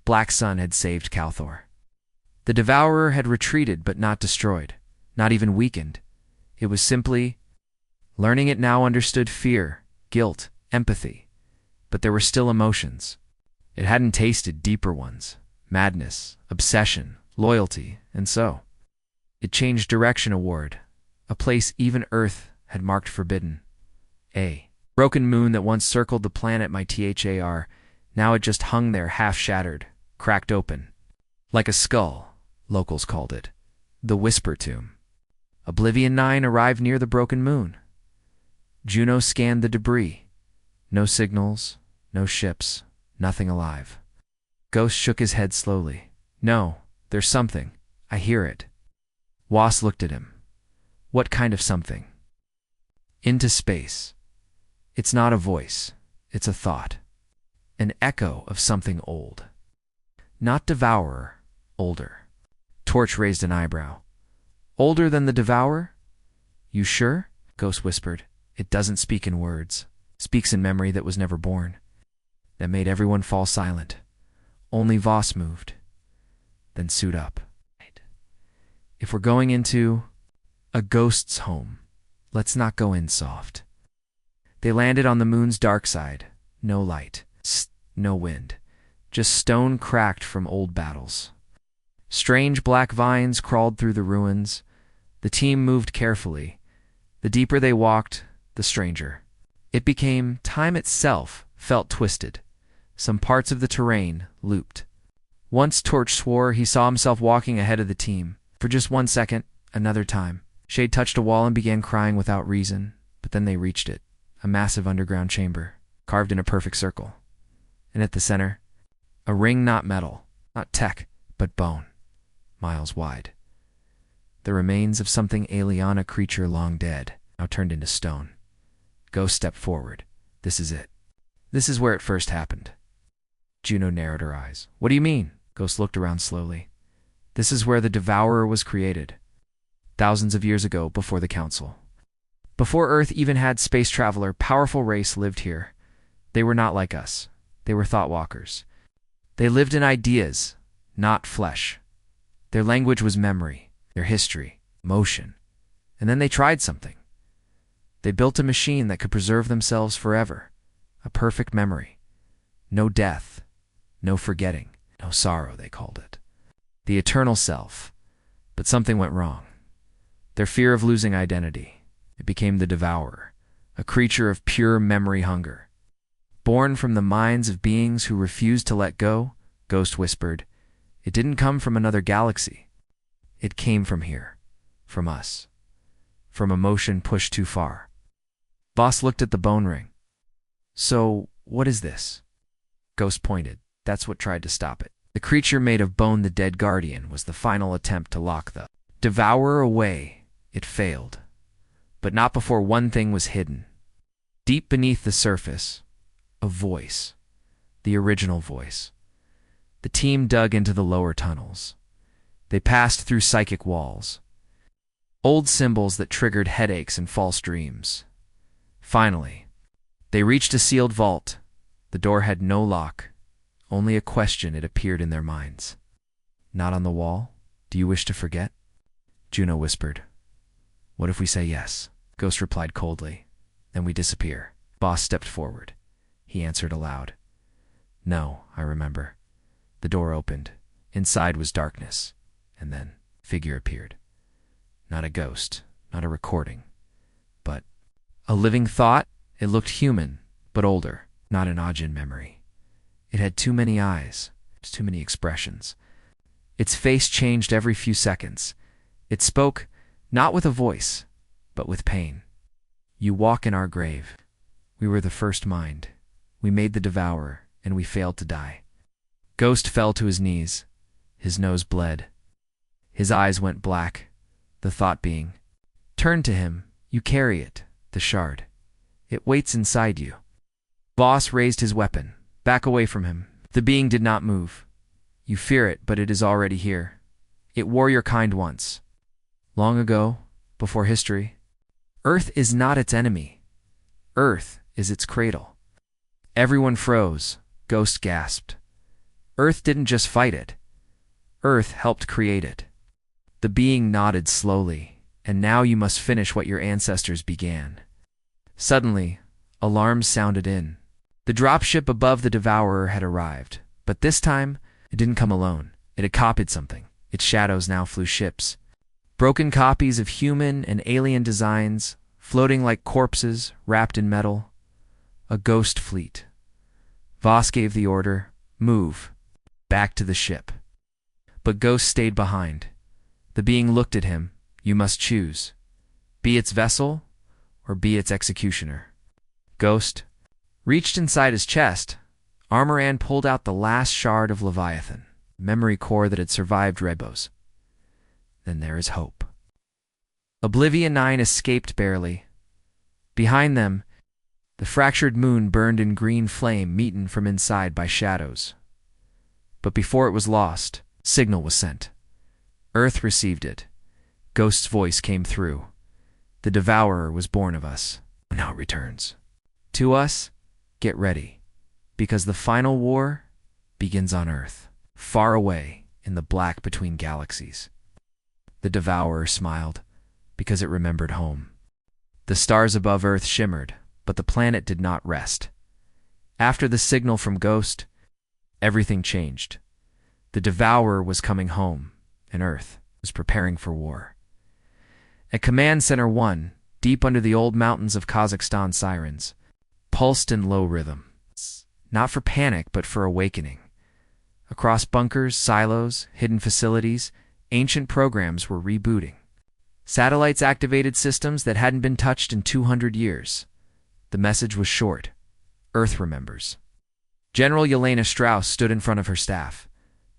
Black Sun had saved Calthor. The Devourer had retreated but not destroyed, not even weakened. It was simply... Learning it now understood fear, guilt, empathy. But there were still emotions. It hadn't tasted deeper ones. Madness, obsession, loyalty, and so. It changed direction award. A place even Earth had marked forbidden. A broken moon that once circled the planet my THAR, now it just hung there half-shattered, cracked open. Like a skull, locals called it. The Whisper Tomb. Oblivion 9 arrived near the broken moon. Juno scanned the debris. No signals, no ships, nothing alive. Ghost shook his head slowly. No, there's something. I hear it. Voss looked at him. What kind of something? Into space. It's not a voice. It's a thought. An echo of something old. Not Devourer, older. Torch raised an eyebrow. Older than the Devourer? You sure? Ghost whispered. It doesn't speak in words. Speaks in memory that was never born. That made everyone fall silent. Only Voss moved. Then suit up. If we're going into a ghost's home, let's not go in soft. They landed on the moon's dark side. No light. No wind. Just stone cracked from old battles. Strange black vines crawled through the ruins. The team moved carefully. The deeper they walked, the stranger. It became time itself felt twisted. Some parts of the terrain looped. Once Torch swore he saw himself walking ahead of the team. For just 1 second, Another time. Shade touched a wall and began crying without reason, but then they reached it. A massive underground chamber, carved in a perfect circle. And at the center, a ring not metal, not tech, but bone, miles wide. The remains of something alien, a creature long dead, now turned into stone. Ghost stepped forward. This is it. This is where it first happened. Juno narrowed her eyes. What do you mean? Ghost looked around slowly. This is where the Devourer was created. Thousands of years ago, before the Council. Before Earth even had space traveler, powerful race lived here. They were not like us. They were thought walkers. They lived in ideas, not flesh. Their language was memory, their history, motion. And then they tried something. They built a machine that could preserve themselves forever. A perfect memory. No death, no forgetting, no sorrow, they called it. The eternal self. But something went wrong. Their fear of losing identity. It became the Devourer, a creature of pure memory hunger. Born from the minds of beings who refused to let go, Ghost whispered, it didn't come from another galaxy. It came from here, from us, from emotion pushed too far. Boss looked at the bone ring. So, what is this? Ghost pointed. That's what tried to stop it. The creature made of bone, the dead guardian, was the final attempt to lock the Devourer away. It failed. But not before one thing was hidden. Deep beneath the surface, a voice. The original voice. The team dug into the lower tunnels. They passed through psychic walls. Old symbols that triggered headaches and false dreams. Finally, they reached a sealed vault. The door had no lock. Only a question, it appeared in their minds. Not on the wall? Do you wish to forget? Juno whispered. What if we say yes? Ghost replied coldly. Then we disappear. Boss stepped forward. He answered aloud. No, I remember. The door opened. Inside was darkness. And then, figure appeared. Not a ghost, not a recording, but a living thought. It looked human, but older, not an Ajin memory. It had too many eyes, too many expressions. Its face changed every few seconds. It spoke, not with a voice, but with pain. You walk in our grave. We were the first mind. We made the Devourer, and we failed to die. Ghost fell to his knees. His nose bled. His eyes went black. The thought being, turn to him. You carry it, the shard. It waits inside you. Boss raised his weapon. Back away from him. The being did not move. You fear it, but it is already here. It wore your kind once. Long ago, before history. Earth is not its enemy. Earth is its cradle. Everyone froze. Ghost gasped. Earth didn't just fight it. Earth helped create it. The being nodded slowly, and now you must finish what your ancestors began. Suddenly, alarms sounded in. The dropship above the Devourer had arrived, but this time, it didn't come alone. It had copied something. Its shadows now flew ships. Broken copies of human and alien designs, floating like corpses wrapped in metal. A ghost fleet. Voss gave the order, move, back to the ship. But Ghost stayed behind. The being looked at him. You must choose. Be its vessel, or be its executioner. Ghost reached inside his chest. Armoran pulled out the last shard of Leviathan, memory core that had survived Rebos. Then there is hope. Oblivion 9 escaped barely. Behind them, the fractured moon burned in green flame meeten from inside by shadows. But before it was lost, signal was sent. Earth received it. Ghost's voice came through. The Devourer was born of us. Now it returns. To us, get ready, because the final war begins on Earth, far away in the black between galaxies. The Devourer smiled, because it remembered home. The stars above Earth shimmered, but the planet did not rest. After the signal from Ghost, everything changed. The Devourer was coming home, and Earth was preparing for war. At Command Center 1, deep under the old mountains of Kazakhstan, sirens pulsed in low rhythm, not for panic but for awakening. Across bunkers, silos, hidden facilities, ancient programs were rebooting. Satellites activated systems that hadn't been touched in 200 years. The message was short. Earth remembers. General Yelena Strauss stood in front of her staff.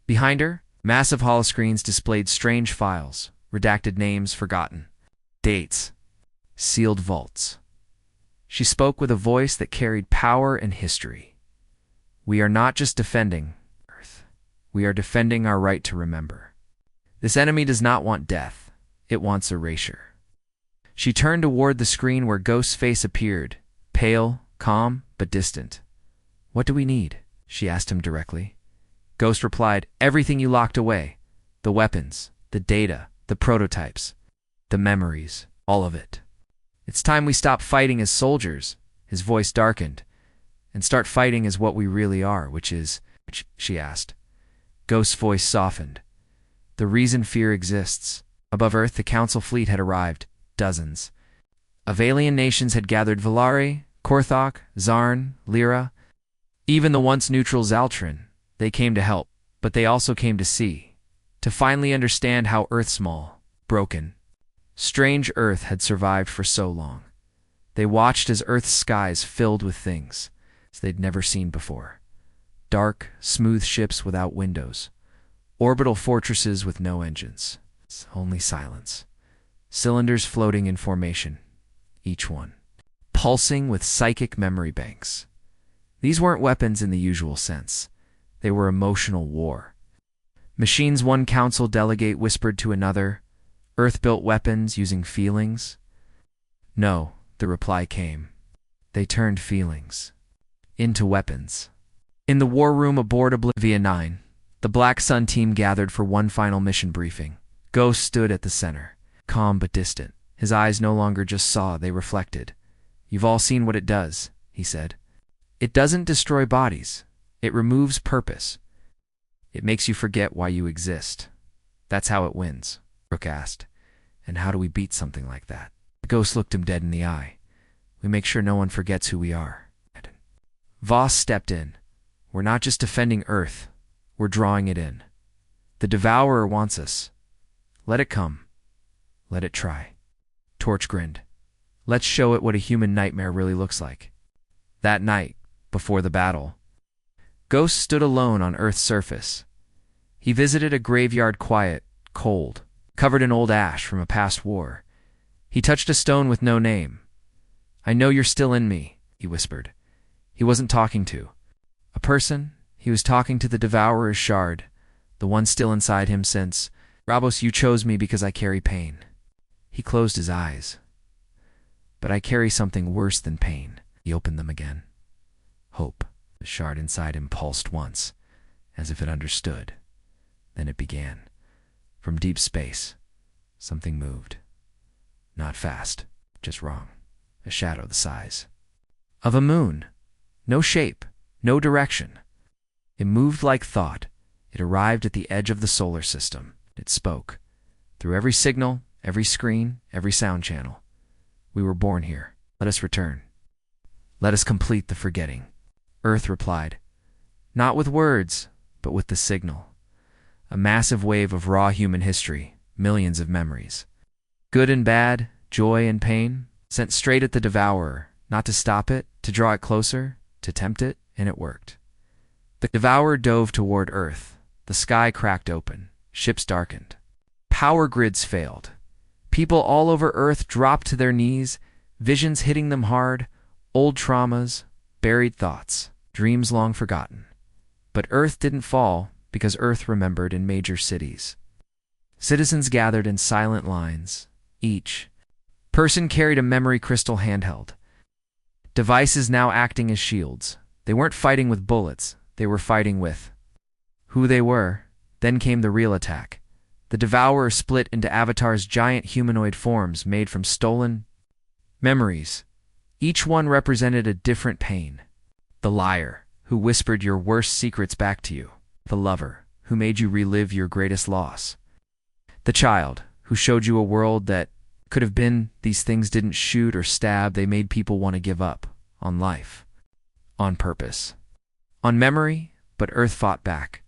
Behind her, massive holoscreens displayed strange files, redacted names forgotten, dates, sealed vaults. She spoke with a voice that carried power and history. We are not just defending Earth. We are defending our right to remember. This enemy does not want death. It wants erasure. She turned toward the screen where Ghost's face appeared, pale, calm, but distant. What do we need? She asked him directly. Ghost replied, everything you locked away. The weapons, the data, the prototypes, the memories, all of it. It's time we stop fighting as soldiers, his voice darkened, and start fighting as what we really are, which, she asked. Ghost's voice softened. The reason fear exists. Above Earth, the Council fleet had arrived, dozens. Of alien nations had gathered Valari, Korthok, Zarn, Lyra, even the once neutral Zaltrin. They came to help, but they also came to see, to finally understand how Earth-small, broken, strange Earth had survived for so long. They watched as Earth's skies filled with things they'd never seen before. Dark, smooth ships without windows, orbital fortresses with no engines, only silence. Cylinders floating in formation, each one pulsing with psychic memory banks. These weren't weapons in the usual sense. They were emotional war. Machines, one council delegate whispered to another, Earth-built weapons using feelings. No, the reply came. They turned feelings into weapons. In the war room aboard Oblivia 9, the Black Sun team gathered for one final mission briefing. Ghost stood at the center, calm but distant. His eyes no longer just saw, they reflected. You've all seen what it does, he said. It doesn't destroy bodies. It removes purpose. It makes you forget why you exist. That's how it wins, Brooke asked. And how do we beat something like that? The Ghost looked him dead in the eye. We make sure no one forgets who we are. Voss stepped in. We're not just defending Earth. We're drawing it in. The Devourer wants us. Let it come. Let it try. Torch grinned. Let's show it what a human nightmare really looks like. That night, before the battle, Ghost stood alone on Earth's surface. He visited a graveyard quiet, cold, covered in old ash from a past war. He touched a stone with no name. I know you're still in me, he whispered. He wasn't talking to a person. He was talking to the Devourer's shard, the one still inside him since, Rabos, you chose me because I carry pain. He closed his eyes. But I carry something worse than pain. He opened them again. Hope. The shard inside him pulsed once, as if it understood. Then it began. From deep space, something moved. Not fast, just wrong. A shadow the size of a moon. No shape, no direction. It moved like thought. It arrived at the edge of the solar system. It spoke. Through every signal, every screen, every sound channel. We were born here. Let us return. Let us complete the forgetting. Earth replied. Not with words, but with the signal. A massive wave of raw human history, millions of memories. Good and bad, joy and pain, sent straight at the Devourer, not to stop it, to draw it closer, to tempt it, and it worked. The Devourer dove toward Earth. The sky cracked open. Ships darkened. Power grids failed. People all over Earth dropped to their knees, visions hitting them hard, old traumas, buried thoughts, dreams long forgotten. But Earth didn't fall because Earth remembered in major cities. Citizens gathered in silent lines. Each person carried a memory crystal handheld. Devices now acting as shields. They weren't fighting with bullets. They were fighting with who they were. Then came the real attack. The Devourer split into avatars, giant humanoid forms made from stolen memories. Each one represented a different pain. The liar, who whispered your worst secrets back to you. The lover, who made you relive your greatest loss. The child, who showed you a world that could have been. These things didn't shoot or stab. They made people want to give up on life, on purpose, on memory, but Earth fought back.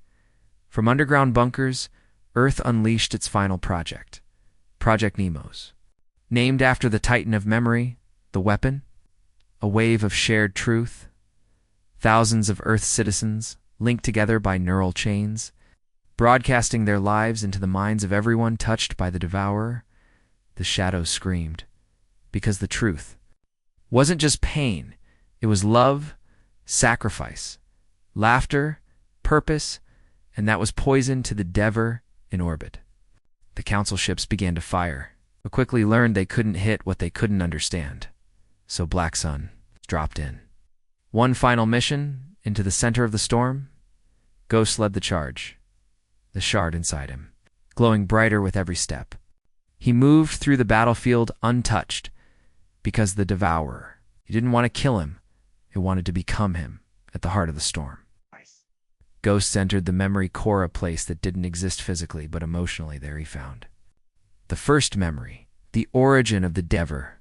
From underground bunkers, Earth unleashed its final project. Project Nemo's. Named after the Titan of memory, the weapon, a wave of shared truth, thousands of Earth's citizens linked together by neural chains, broadcasting their lives into the minds of everyone touched by the devourer. The shadows screamed, because the truth wasn't just pain, it was love, sacrifice, laughter, purpose, and that was poison to the Dever in orbit. The council ships began to fire, but quickly learned they couldn't hit what they couldn't understand. So Black Sun dropped in. One final mission, into the center of the storm. Ghost led the charge, the shard inside him, glowing brighter with every step. He moved through the battlefield untouched, because the devourer, he didn't want to kill him, it wanted to become him at the heart of the storm. Ghost entered the memory core, a place that didn't exist physically, but emotionally there he found. The first memory, the origin of the Dever,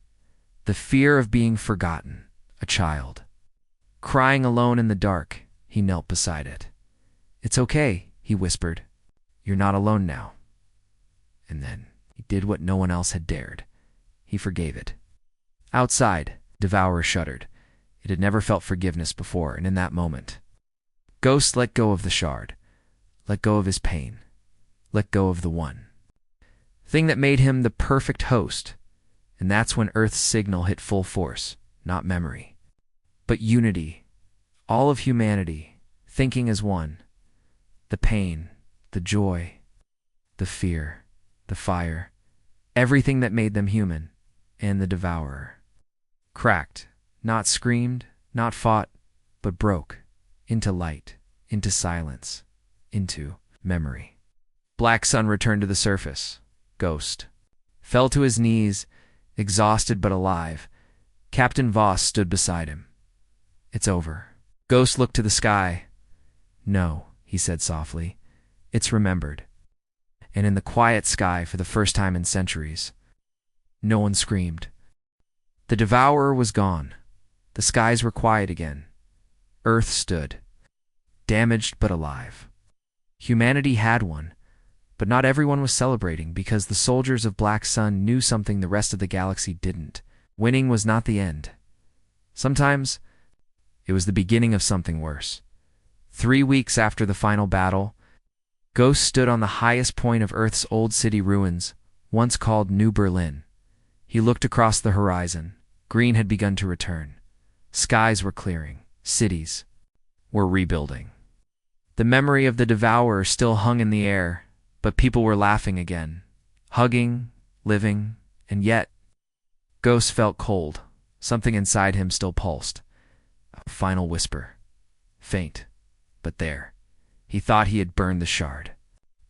the fear of being forgotten, a child. Crying alone in the dark, he knelt beside it. "It's okay," he whispered. "You're not alone now." And then he did what no one else had dared. He forgave it. Outside, Devourer shuddered. It had never felt forgiveness before, and in that moment, Ghost let go of the shard, let go of his pain, let go of the one thing that made him the perfect host. And that's when Earth's signal hit full force, not memory, but unity, all of humanity, thinking as one. The pain, the joy, the fear, the fire, everything that made them human, and the devourer. Cracked, not screamed, not fought, but broke. Into light, into silence, into memory. Black Sun returned to the surface. Ghost fell to his knees, exhausted but alive. Captain Voss stood beside him. "It's over." Ghost looked to the sky. "No," he said softly. "It's remembered." And in the quiet sky, for the first time in centuries, no one screamed. The devourer was gone. The skies were quiet again. Earth stood, damaged but alive. Humanity had won, but not everyone was celebrating, because the soldiers of Black Sun knew something the rest of the galaxy didn't. Winning was not the end. Sometimes it was the beginning of something worse. 3 weeks after the final battle, Ghost stood on the highest point of Earth's old city ruins, once called New Berlin. He looked across the horizon. Green had begun to return. Skies were clearing. Cities were rebuilding. The memory of the devourer still hung in the air, but people were laughing again, hugging, living, and yet Ghost felt cold. Something inside him still pulsed. A final whisper. Faint, but there. He thought he had burned the shard.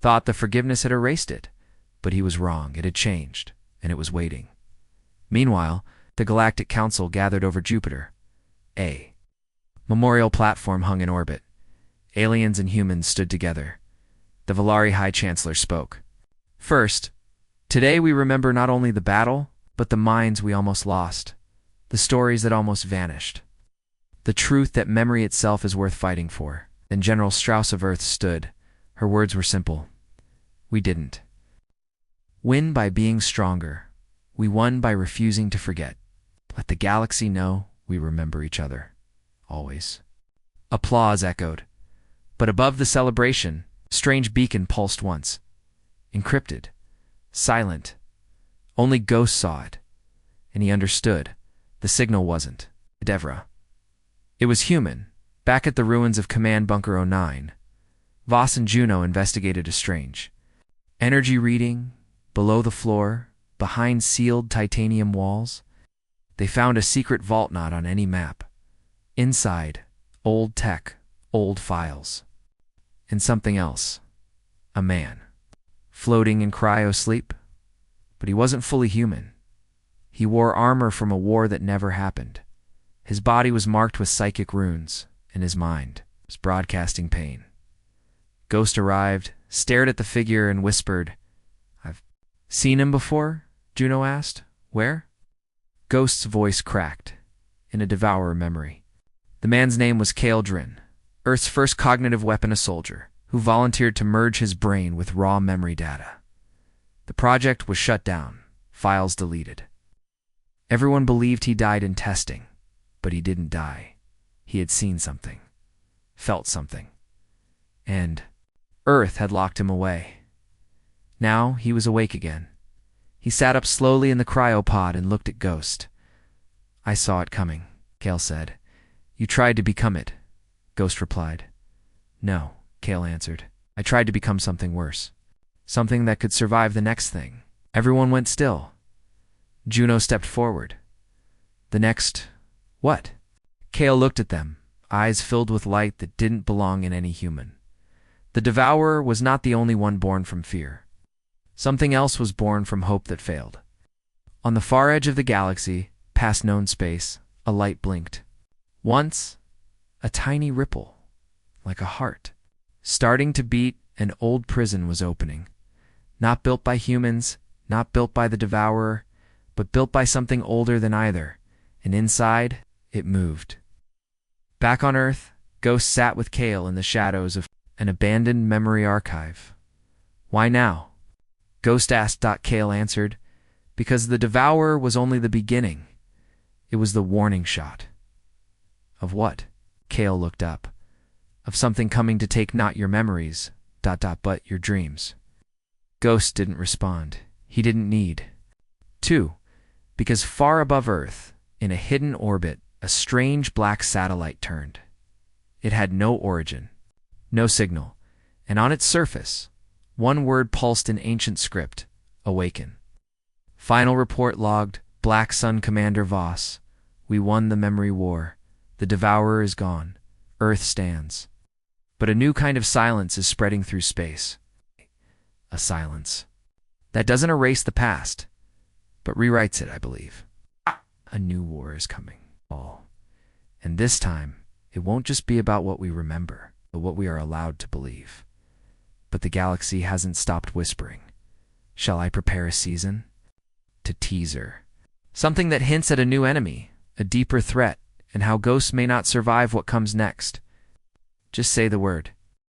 Thought the forgiveness had erased it. But he was wrong. It had changed, and it was waiting. Meanwhile, the Galactic Council gathered over Jupiter. A memorial platform hung in orbit. Aliens and humans stood together. The Valari High Chancellor spoke. "First, today we remember not only the battle, but the minds we almost lost, the stories that almost vanished, the truth that memory itself is worth fighting for." Then General Strauss of Earth stood. Her words were simple. "We didn't win by being stronger. We won by refusing to forget. Let the galaxy know we remember each other. Always." Applause echoed. But above the celebration, a strange beacon pulsed once. Encrypted. Silent. Only Ghost saw it. And he understood. The signal wasn't Devra. It was human. Back at the ruins of Command Bunker 09, Voss and Juno investigated a strange energy reading below the floor, behind sealed titanium walls. They found a secret vault not on any map. Inside, old tech, old files. And something else. A man. Floating in cryo-sleep. But he wasn't fully human. He wore armor from a war that never happened. His body was marked with psychic runes, and his mind was broadcasting pain. Ghost arrived, stared at the figure, and whispered, "I've seen him before?" Juno asked. "Where?" Ghost's voice cracked, in a devourer memory. The man's name was Kaldrin, Earth's first cognitive weapon, a soldier, who volunteered to merge his brain with raw memory data. The project was shut down, files deleted. Everyone believed he died in testing, but he didn't die. He had seen something, felt something, and Earth had locked him away. Now he was awake again. He sat up slowly in the cryopod and looked at Ghost. "I saw it coming," Kale said. "You tried to become it," Ghost replied. "No," Kale answered. "I tried to become something worse. Something that could survive the next thing." Everyone went still. Juno stepped forward. "The next what?" Kale looked at them, eyes filled with light that didn't belong in any human. The Devourer was not the only one born from fear. Something else was born from hope that failed. On the far edge of the galaxy, past known space, a light blinked. Once, a tiny ripple, like a heart, starting to beat. An old prison was opening. Not built by humans, not built by the Devourer, but built by something older than either, and inside, it moved. Back on Earth, Ghost sat with Kale in the shadows of an abandoned memory archive. "Why now?" Ghost asked. Kale answered, "Because the Devourer was only the beginning. It was the warning shot." "Of what?" Kale looked up. "Of something coming to take not your memories, but your dreams." Ghost didn't respond. He didn't need to, because far above Earth, in a hidden orbit, a strange black satellite turned. It had no origin, no signal, and on its surface, one word pulsed in ancient script: "Awaken." Final report logged: Black Sun Commander Voss. "We won the memory war. The Devourer is gone. Earth stands. But a new kind of silence is spreading through space. A silence that doesn't erase the past, but rewrites it, I believe. A new war is coming. And this time, it won't just be about what we remember, but what we are allowed to believe." But the galaxy hasn't stopped whispering. Shall I prepare a season? To teaser. Something that hints at a new enemy, a deeper threat, and how Ghosts may not survive what comes next. Just say the word.